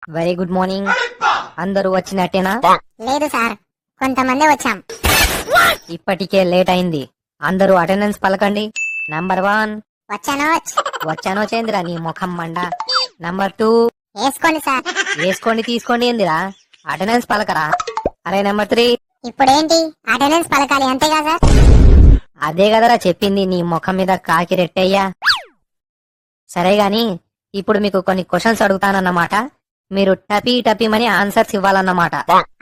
Very good morning. అందరూ వచ్చినట్టేనా? లేదు sir, కొంతమంది వచ్చాం. ఇప్పటికే లేట్ అయింది. అందరూ అటెండెన్స్ పలకండి. నంబర్ 1 వచ్చానో చేందిరా నీ ముఖం మండ. నంబర్ 2 వేసుకోండి సార్. వేసుకోండి తీసుకోండి ఏందిరా, అటెండెన్స్ పలకరా. అరే నంబర్ 3 ఇప్పుడేంటి అటెండెన్స్ పలకాలి అంతేగా సార్? అదే కదరా చెప్పింది, నీ ముఖం మీద కాకి రెట్టయ్యా. సరే గాని ఇప్పుడు మీకు కొన్ని క్వశ్చన్స్ అడుగుతానన్నమాట. మీరు టపీ టపీమని ఆన్సర్స్ ఇవ్వాలన్నమాట.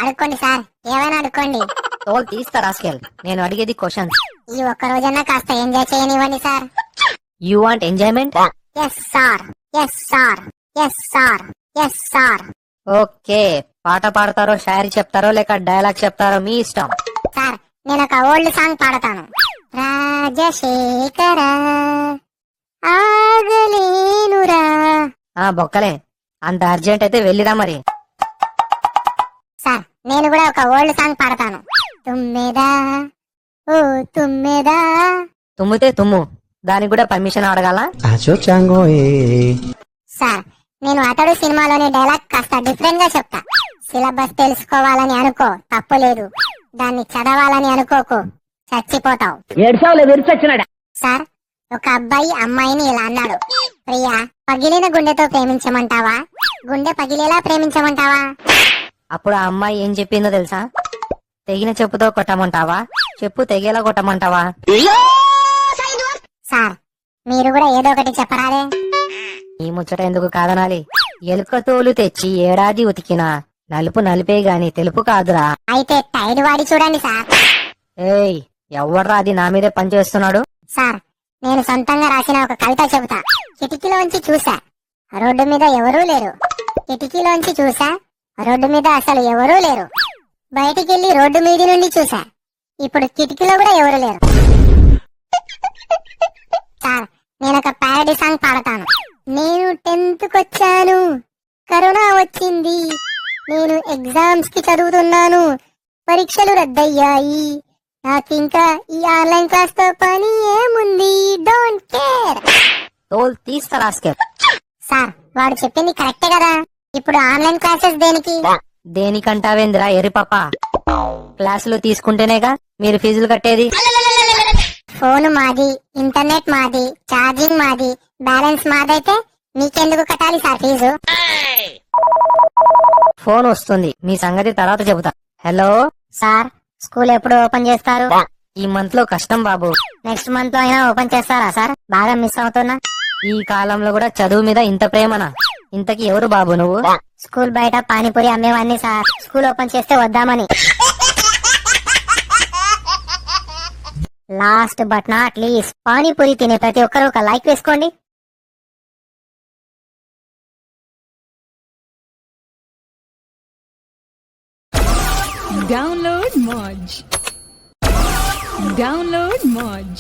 అడుక్కోండి సార్, ఏమైనా అడుక్కోండి. తోలు తీస్తారా స్కేల్, నేను అడిగేది క్వశ్చన్స్. ఈ ఒక్క రోజన్నా కాస్త ఎంజాయ్ చేయనివ్వండి sir. You want enjoyment? Yes sir, yes sir, yes sir, yes sir. Okay, పాట పాడతారో షాయరీ చెప్తారో లేక డైలాగ్ చెప్తారో మీ ఇష్టం. సార్, నేను ఒక ఓల్డ్ సాంగ్ పాడతాను. రాజశేఖర ఆగలేనురా. బొక్కలే, అంత అర్జెంట్ అయితే వెళ్ళిరా మరి. సార్, నేను కూడా ఒక ఓల్డ్ సాంగ్ పాడతాను. తుమ్మెదా ఓ తుమ్మెదా. తుమ్మితే తుమ్ము, దానికి కూడా పర్మిషన్ అడగాల? సార్, నేను అతడు సినిమాలోని డైలాగ్ కాస్త డిఫరెంట్ గా చెప్తా. సిలబస్ తెలుసుకోవాలని అనుకో, తప్పు లేదు. దాన్ని చదవాలని అనుకోకు, చచ్చిపోతావు. సార్, ఒక అబ్బాయి అమ్మాయిని ఇలా అన్నాడు. ప్రియా, పగిలిన గుండెతో ప్రేమించమంటావా, గుండె పగిలేలా ప్రేమించమంటావా? అప్పుడు ఆ అమ్మాయి ఏం చెప్పిందో తెలుసా? తెగిన చెప్పుతో కొట్టమంటావా, చెప్పు తెగేలా కొట్టమంటావా? సార్, మీరు కూడా ఏదో ఒకటి చెప్పరాదే. ఈ ముచ్చట ఎందుకు కాదనాలి? ఎలుక తోలు తెచ్చి ఏడాది ఉతికినా నలుపు నలిపే గాని తెలుపు కాదురా. అయితే టైర్ వాడి చూడండి సార్. ఏయ్, ఎవడ్రా అది నా మీదే పనిచేస్తున్నాడు? సార్, నేను సొంతంగా రాసిన ఒక కవిత చెబుతా. కిటికీలోంచి చూసా, రోడ్డు మీద ఎవరూ లేరు. కిటికీలోంచి చూసా, రోడ్డు మీద అసలు ఎవరూ లేరు. బయటికెళ్లి రోడ్డు మీది నుండి చూసా, ఇప్పుడు కిటికీలో కూడా ఎవరు లేరు. సార్, నేను ఒక ప్యారడీ సాంగ్ పాడతాను. నేను 10th కొచ్చాను, కరోనా వచ్చింది. నేను ఎగ్జామ్స్ కి చదువుతున్నాను, పరీక్షలు రద్దయ్యాయి. నాకింకా ఈ ఆన్లైన్ క్లాస్ తో పని ఏముంది, డోంట్ కేర్. తోలు తీస్తారా స్కేల్? సార్, వాడు చెప్పింది కరెక్టే కదా. ఇప్పుడు ఆన్లైన్ క్లాసెస్ దేనికి? దేనికంటావేందిరా ఎరిపప్ప? క్లాసులు తీసుకుంటేనేగా మీరు ఫీజులు కట్టేది. ఫోన్ మాది, ఇంటర్నెట్ మాది, ఛార్జింగ్ మాది, బ్యాలెన్స్ మాదైతే మీకెందుకు కట్టాలి సార్ ఫీజు? ఫోన్ వస్తుంది, మీ సంగతి తర్వాత చెబుతా. హలో సార్, స్కూల్ ఎప్పుడు ఓపెన్ చేస్తారు? ఈ మంత్ లో కష్టం బాబు. నెక్స్ట్ మంత్ లో అయినా ఓపెన్ చేస్తారా సార్? బాగా మిస్ అవుతున్నా. ఈ కాలంలో కూడా చదువు మీద ఇంత ప్రేమనా? ఇంతకి ఎవరు బాబు నువ్వు? స్కూల్ బయట పానీపూరి అమ్మేవాన్ని సార్, స్కూల్ ఓపెన్ చేస్తే వద్దామని. Last but not least, panipuri తినే ప్రతి ఒక్కరు ఒక లైక్ వేసుకోండి. Download Moj.